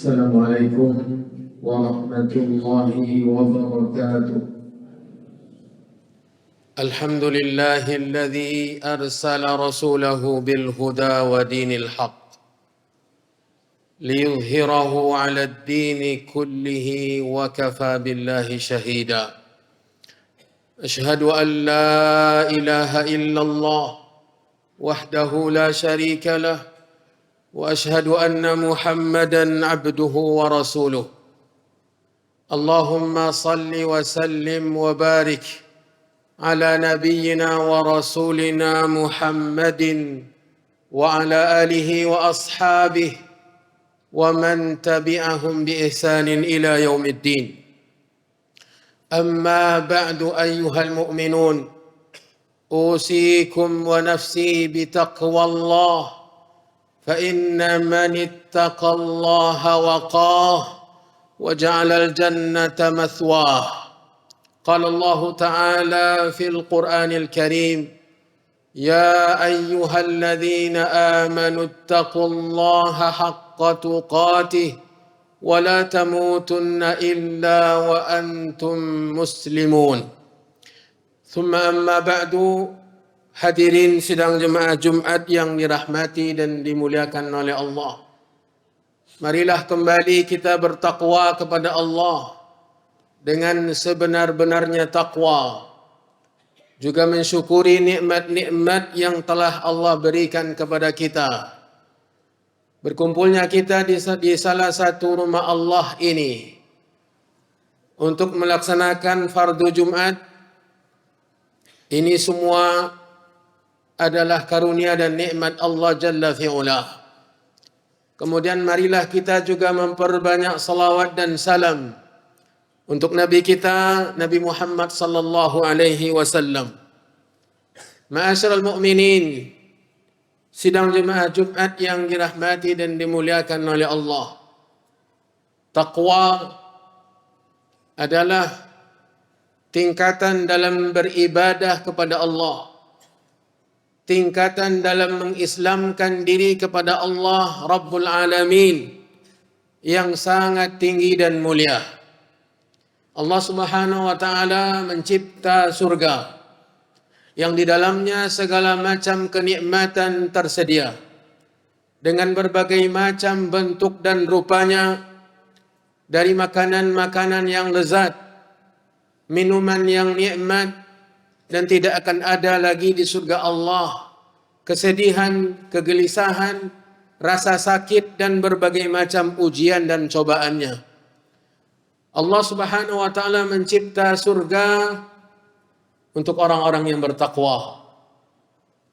Assalamualaikum warahmatullahi wabarakatuh. Alhamdulillahilladzi arsala rasulahu bil huda wa dinil haqq liyudhhirahu 'ala ad-dini kullihi wa kafa billahi shahida. Ashhadu an la ilaha illallah wahdahu la sharika lah wa ashhadu anna Muhammadan 'abduhu wa rasuluh. Allahumma salli wa sallim wa barik على نبينا ورسولنا محمد وعلى آله وأصحابه ومن تبعهم بإحسان إلى يوم الدين. أما بعد أيها المؤمنون، أوصيكم ونفسي بتقوى الله، فإن من اتقى الله وقاه وجعل الجنة مثواه. قال الله تعالى في القرآن الكريم: يا أيها الذين آمنوا اتقوا الله حق تقاته ولا تموتن إلا وأنتم مسلمون. ثم أما بعد. Hadirin sidang jemaah Jumat yang dirahmati dan dimuliakan oleh Allah, marilah kembali kita bertakwa kepada Allah dengan sebenar-benarnya takwa, juga mensyukuri nikmat-nikmat yang telah Allah berikan kepada kita. Berkumpulnya kita di salah satu rumah Allah ini untuk melaksanakan fardu Jumat, ini semua adalah karunia dan nikmat Allah Jalla fi'ula. Kemudian marilah kita juga memperbanyak salawat dan salam untuk Nabi kita, Nabi Muhammad sallallahu alaihi wasallam. Ma'asyiral mu'minin, sidang jemaah Jumat yang dirahmati dan dimuliakan oleh Allah. Taqwa adalah tingkatan dalam beribadah kepada Allah, tingkatan dalam mengislamkan diri kepada Allah Rabbul Alamin yang sangat tinggi dan mulia. Allah Subhanahu wa taala mencipta surga yang di dalamnya segala macam kenikmatan tersedia dengan berbagai macam bentuk dan rupanya, dari makanan-makanan yang lezat, minuman yang nikmat, dan tidak akan ada lagi di surga Allah kesedihan, kegelisahan, rasa sakit dan berbagai macam ujian dan cobaannya. Allah Subhanahu wa taala mencipta surga untuk orang-orang yang bertakwa.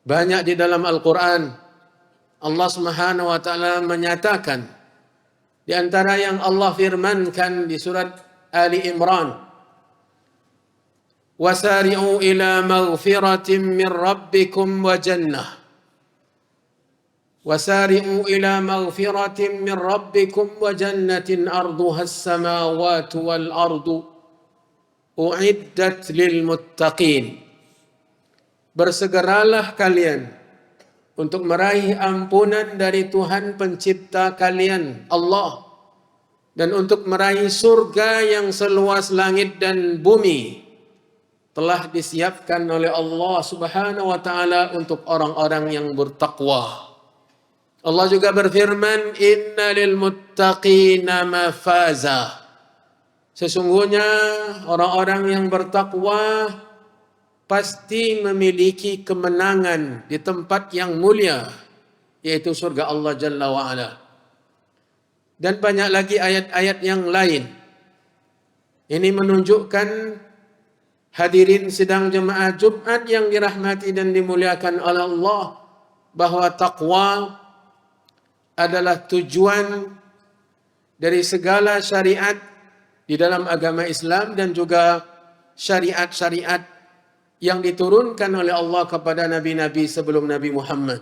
Banyak di dalam Al-Qur'an Allah Subhanahu wa taala menyatakan, di antara yang Allah firmankan di surat Ali Imran, wasari'u ila maghfiratin min rabbikum wa jannah. وَسَارِعُوا إِلَى مَغْفِرَةٍ مِّن رَّبِّكُمْ وَجَنَّةٍ أَرْضُهَا السَّمَاوَاتُ وَالْأَرْضُ أُعِدَّتْ لِلْمُتَّقِينَ. Bersegeralah kalian untuk meraih ampunan dari Tuhan pencipta kalian, Allah, dan untuk meraih surga yang seluas langit dan bumi telah disiapkan oleh Allah Subhanahu wa taala untuk orang-orang yang bertakwa. Allah juga berfirman, inna lil muttaqina mafaza. Sesungguhnya orang-orang yang bertakwa pasti memiliki kemenangan di tempat yang mulia, yaitu surga Allah Jalla wa'ala. Dan banyak lagi ayat-ayat yang lain. Ini menunjukkan, hadirin sidang jemaah Jumat yang dirahmati dan dimuliakan oleh Allah, bahwa takwa adalah tujuan dari segala syariat di dalam agama Islam dan juga syariat-syariat yang diturunkan oleh Allah kepada nabi-nabi sebelum Nabi Muhammad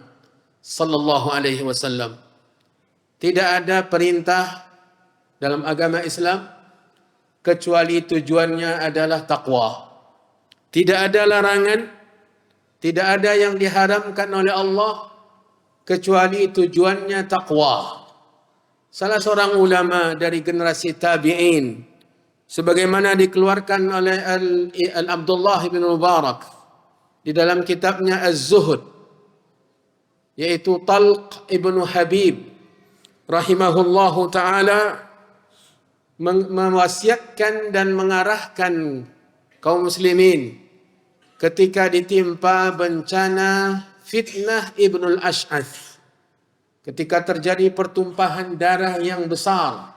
sallallahu alaihi wasallam. Tidak ada perintah dalam agama Islam kecuali tujuannya adalah takwa. Tidak ada larangan, tidak ada yang diharamkan oleh Allah kecuali tujuannya takwa. salah seorang ulama dari generasi tabi'in, sebagaimana dikeluarkan oleh Abdullah bin Mubarak di dalam kitabnya Az-Zuhud, yaitu Talq ibnu Habib rahimahullahu ta'ala, mewasiatkan dan mengarahkan kaum muslimin ketika ditimpa bencana fitnah Ibnul Ash'ath, ketika terjadi pertumpahan darah yang besar,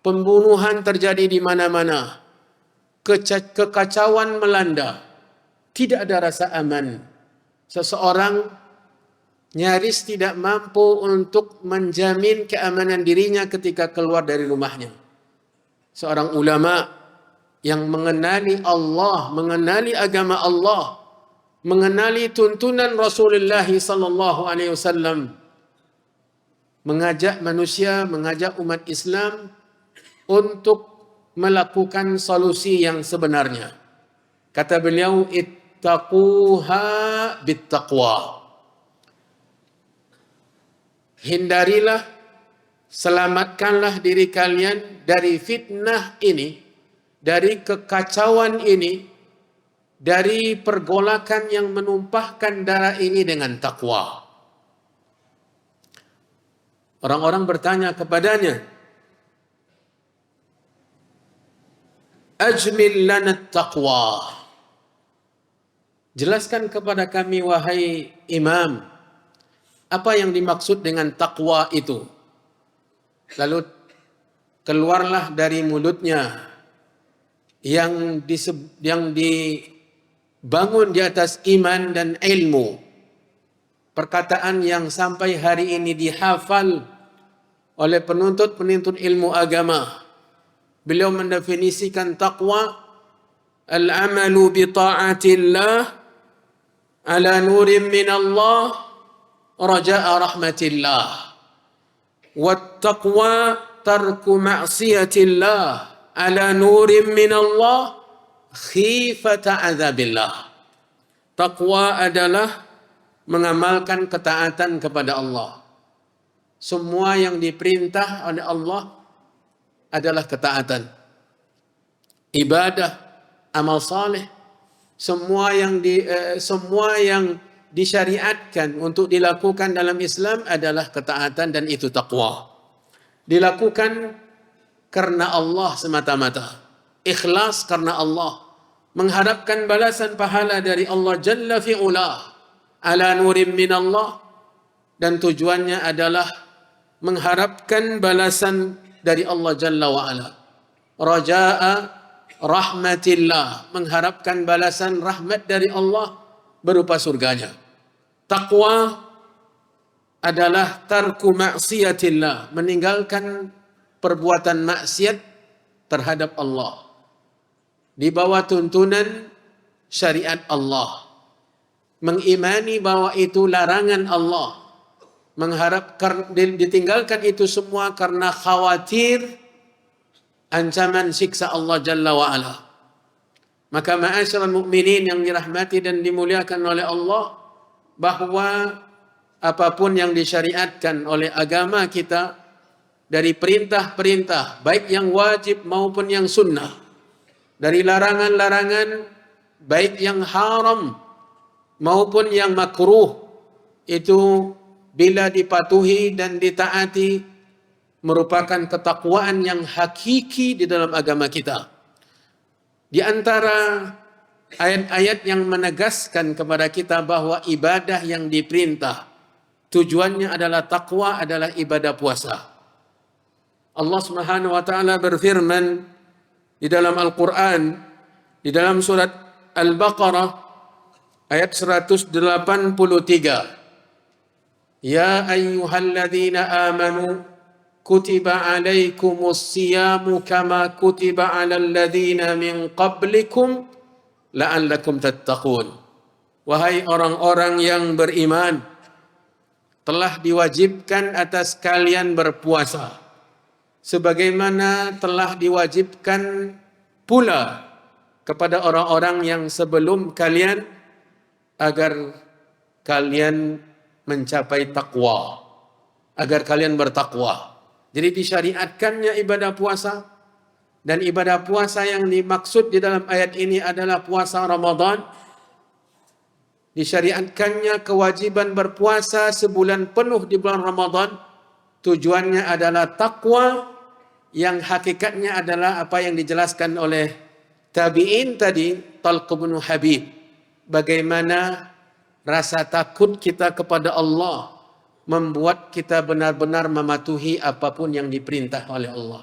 pembunuhan terjadi di mana-mana, kekacauan melanda, tidak ada rasa aman. Seseorang nyaris tidak mampu untuk menjamin keamanan dirinya ketika keluar dari rumahnya. Seorang ulama yang mengenali Allah, mengenali agama Allah, mengenali tuntunan Rasulullah sallallahu alaihi wasallam, mengajak manusia, mengajak umat Islam untuk melakukan solusi yang sebenarnya. Kata beliau, ittaquha bittaqwa. Hindarilah, selamatkanlah diri kalian dari fitnah ini, dari kekacauan ini, dari pergolakan yang menumpahkan darah ini dengan takwa. Orang-orang bertanya kepadanya, ajmil lana taqwa. Jelaskan kepada kami, wahai imam, apa yang dimaksud dengan takwa itu? Lalu keluarlah dari mulutnya yang dibangun di atas iman dan ilmu, perkataan yang sampai hari ini dihafal oleh penuntut-penuntut ilmu agama. Beliau mendefinisikan takwa, al-amalu bi ta'atillah ala nurin min Allah raja'a rahmatillah, wat taqwa tarku ma'siyatillah ala nurin min Allah khifata azabillah. Taqwa adalah mengamalkan ketaatan kepada Allah. Semua yang diperintah oleh Allah adalah ketaatan. Ibadah, amal saleh, semua yang disyariatkan untuk dilakukan dalam Islam adalah ketaatan, dan itu takwa. Dilakukan karena Allah semata-mata, ikhlas karena Allah, mengharapkan balasan pahala dari Allah Jalla fi'ulah ala nurim min Allah, dan tujuannya adalah mengharapkan balasan dari Allah Jalla wa'ala. Raja'a rahmatillah, mengharapkan balasan rahmat dari Allah berupa surganya. Taqwa adalah tarku maksiatillah, meninggalkan perbuatan maksiat terhadap Allah di bawah tuntunan syariat Allah, mengimani bahwa itu larangan Allah, mengharapkan ditinggalkan itu semua karena khawatir ancaman siksa Allah Jalla wa'ala. Maka ma'asyiral mukminin yang dirahmati dan dimuliakan oleh Allah, bahwa apapun yang disyariatkan oleh agama kita dari perintah-perintah, baik yang wajib maupun yang sunnah, dari larangan-larangan baik yang haram maupun yang makruh, itu bila dipatuhi dan ditaati merupakan ketakwaan yang hakiki di dalam agama kita. Di antara ayat-ayat yang menegaskan kepada kita bahwa ibadah yang diperintah tujuannya adalah takwa adalah ibadah puasa. Allah Subhanahu wa taala berfirman di dalam Al-Qur'an, di dalam surat Al-Baqarah ayat 183, ya ayyuhalladzina amanu kutiba alaikumus siyamu kama kutiba alal ladzina min qablikum la'allakum tattaqun. Wahai orang-orang yang beriman, telah diwajibkan atas kalian berpuasa sebagaimana telah diwajibkan pula kepada orang-orang yang sebelum kalian, agar kalian mencapai takwa, agar kalian bertakwa. Jadi disyariatkannya ibadah puasa, dan ibadah puasa yang dimaksud di dalam ayat ini adalah puasa Ramadan. Disyariatkannya kewajiban berpuasa sebulan penuh di bulan Ramadan. Tujuannya adalah takwa, yang hakikatnya adalah apa yang dijelaskan oleh tabi'in tadi, Talq bin Habib. Bagaimana rasa takut kita kepada Allah membuat kita benar-benar mematuhi apapun yang diperintah oleh Allah.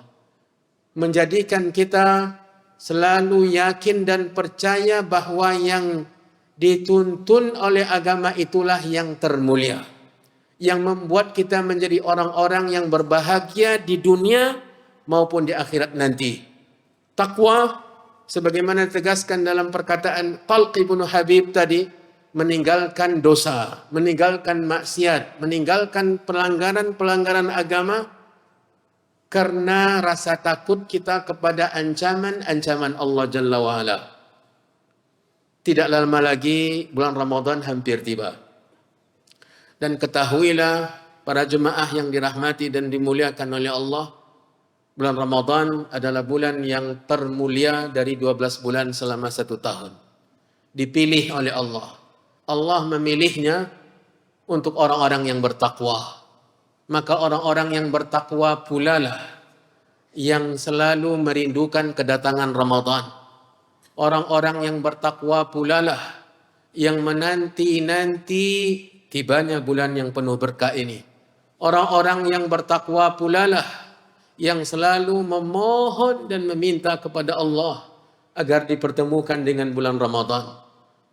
Menjadikan kita selalu yakin dan percaya bahwa yang dituntun oleh agama itulah yang termulia, yang membuat kita menjadi orang-orang yang berbahagia di dunia maupun di akhirat nanti. Takwa, sebagaimana ditegaskan dalam perkataan Talq bin Habib tadi, meninggalkan dosa, meninggalkan maksiat, meninggalkan pelanggaran-pelanggaran agama, karena rasa takut kita kepada ancaman-ancaman Allah Jalla wa'ala. Tidak lama lagi bulan Ramadan hampir tiba. Dan ketahuilah para jemaah yang dirahmati dan dimuliakan oleh Allah, bulan Ramadan adalah bulan yang termulia dari 12 bulan selama 1 tahun. Dipilih oleh Allah. Allah memilihnya untuk orang-orang yang bertakwa. Maka orang-orang yang bertakwa pula lah yang selalu merindukan kedatangan Ramadan. Orang-orang yang bertakwa pula lah yang menanti-nanti tibanya bulan yang penuh berkah ini. Orang-orang yang bertakwa pula lah yang selalu memohon dan meminta kepada Allah agar dipertemukan dengan bulan Ramadan.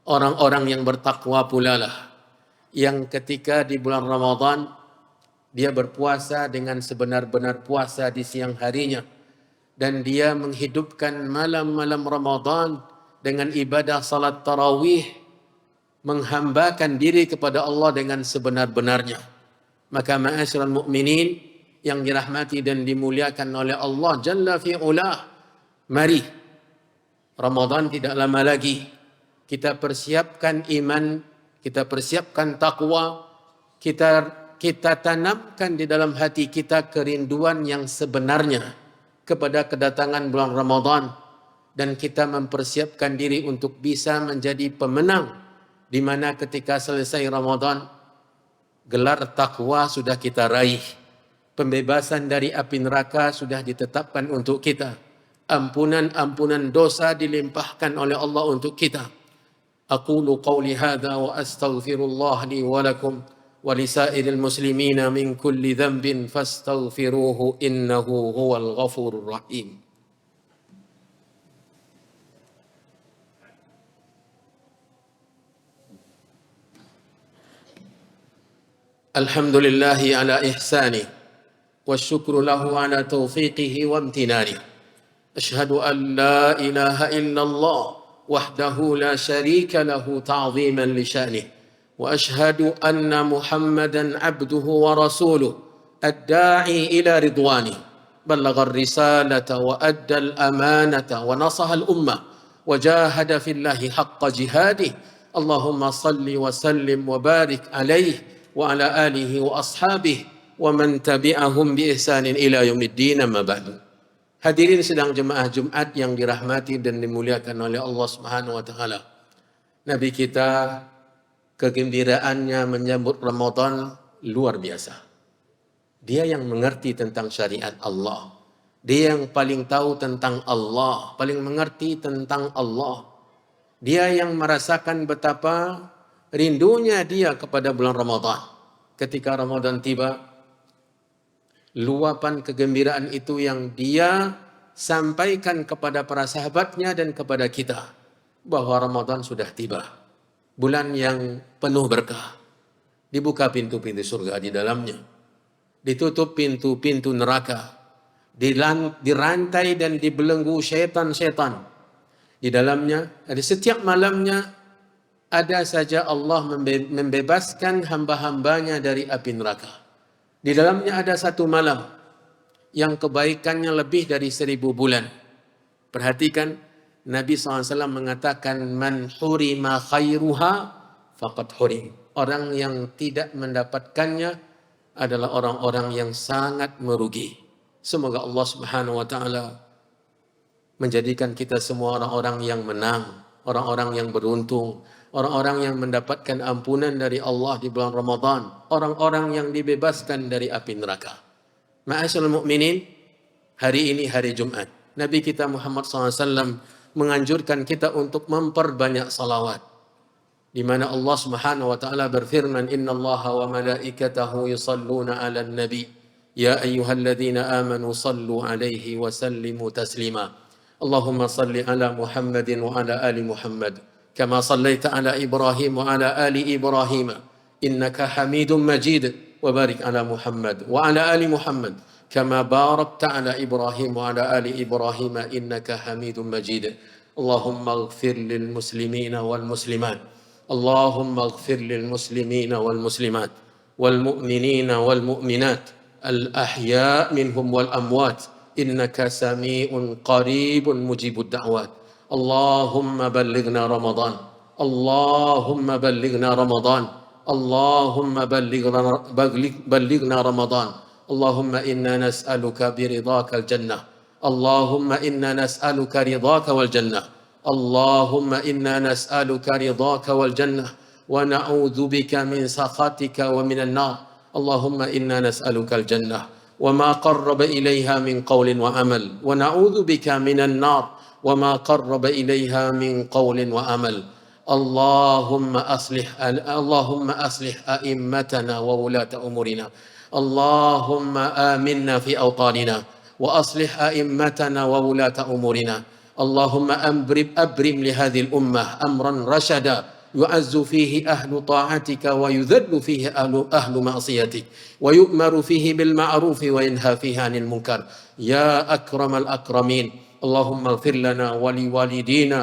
Orang-orang yang bertakwa pula lah yang ketika di bulan Ramadan dia berpuasa dengan sebenar-benar puasa di siang harinya, dan dia menghidupkan malam-malam Ramadan dengan ibadah salat tarawih, menghambakan diri kepada Allah dengan sebenar-benarnya. Maka ma'asyiral mukminin yang dirahmati dan dimuliakan oleh Allah Jalla fi'ulah, mari Ramadan tidak lama lagi, kita persiapkan iman, kita persiapkan takwa, kita tanamkan di dalam hati kita kerinduan yang sebenarnya kepada kedatangan bulan Ramadan, dan kita mempersiapkan diri untuk bisa menjadi pemenang, di mana ketika selesai Ramadan gelar takwa sudah kita raih, pembebasan dari api neraka sudah ditetapkan untuk kita, ampunan dosa dilimpahkan oleh Allah untuk kita. Aqulu qawli hadza wa astaghfirullah li wa lakum ولسائر المسلمين من كل ذنب فاستغفروه إنه هو الغفور الرحيم. الحمد لله على إحسانه والشكر له على توفيقه وامتنانه. أشهد أن لا إله إلا الله وحده لا شريك له تعظيما لشأنه، وأشهد أن محمدا عبده ورسوله الداعي إلى رضوانه، بلغ الرسالة وأدى الأمانة ونصح الأمة وجاهد في الله حق جهاده. اللهم صل وسلم وبارك عليه وعلى آله وأصحابه ومن تبعهم بإحسان إلى يوم الدين. أما بعد. Hadirin sidang jemaah Jumat yang dirahmati dan dimuliakan oleh Allah Subhanahu wa taala. Nabi kita kegembiraannya menyambut Ramadan luar biasa. Dia yang mengerti tentang syariat Allah. Dia yang paling tahu tentang Allah, paling mengerti tentang Allah. Dia yang merasakan betapa rindunya dia kepada bulan Ramadan. Ketika Ramadan tiba, luapan kegembiraan itu yang dia sampaikan kepada para sahabatnya dan kepada kita, bahwa Ramadan sudah tiba. Bulan yang penuh berkah. Dibuka pintu-pintu surga di dalamnya. Ditutup pintu-pintu neraka. Dirantai dan dibelenggu syaitan-syaitan. Di dalamnya, di setiap malamnya, ada saja Allah membebaskan hamba-hambanya dari api neraka. Di dalamnya ada satu malam yang kebaikannya lebih dari 1000 bulan. Perhatikan, Nabi SAW mengatakan, man hurima khairuha faqad hurim. Orang yang tidak mendapatkannya adalah orang-orang yang sangat merugi. Semoga Allah Subhanahu wa taala menjadikan kita semua orang-orang yang menang, orang-orang yang beruntung, orang-orang yang mendapatkan ampunan dari Allah di bulan Ramadan, orang-orang yang dibebaskan dari api neraka. Ma'asyiral mukminin, hari ini hari Jumat. Nabi kita Muhammad SAW menganjurkan kita untuk memperbanyak salawat. Di mana Allah Subhanahu wa taala berfirman, "Innallaha wa malaikatahu yusalluna 'alan nabi, ya ayyuhalladzina amanu sallu 'alaihi wa sallimu taslima." Allahumma salli ala Muhammadin wa ala ali Muhammad kama sallaita ala Ibrahim wa ala ali Ibrahim innaka Hamidum Majid wa barik ala Muhammad wa ala ali Muhammad kama barakta ala Ibrahim wa ala ali Ibrahim innaka Hamidum Majid. Allahumma ighfir lil muslimina wal muslimat. Allahumma ighfir lil muslimina wal muslimat wal mu'minina wal mu'minat al ahya' minhum wal amwat. إنك سميع قريب مجيب الدعوات. اللهم بلغنا رمضان. اللهم بلغنا رمضان. اللهم بلغنا رمضان. اللهم إنا نسألك برضاك الجنة. اللهم إنا نسألك رضاك والجنة. اللهم إنا نسألك رضاك والجنة ونعوذ بك من سخطك ومن النار. اللهم إنا نسألك الجنة وما قرب إليها من قول وعمل ونعوذ بك من النار وما قرب إليها من قول وعمل. اللهم أصلح أئمتنا وولاة أمورنا. اللهم آمنا في أوطاننا وأصلح أئمتنا وولاة أمورنا. اللهم أبرم لهذه الأمة أمرا رشدا يعز فيه أهل طاعتك ويذل فيه أهل معصيتك ويؤمر فيه بالمعروف وينهى فيه عن المنكر يا أكرم الأكرمين. اللهم اغفر لنا ولوالدينا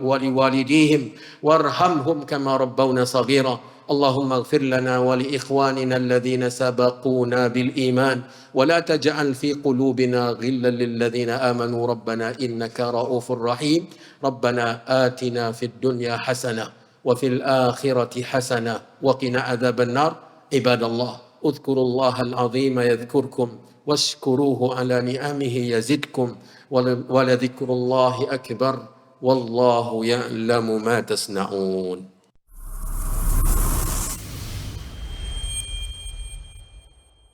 ولوالديهم وارحمهم كما ربونا صغيرا. اللهم اغفر لنا ولإخواننا الذين سبقونا بالإيمان ولا تجعل في قلوبنا غلا للذين آمنوا ربنا إنك رؤوف رحيم. ربنا آتنا في الدنيا حسنة وفي الآخرة حسنة وقنا عذاب النار. عباد الله اذكروا الله العظيم يذكركم واشكروه على نعمه يزدكم ولذكر الله أكبر والله يعلم ما تصنعون.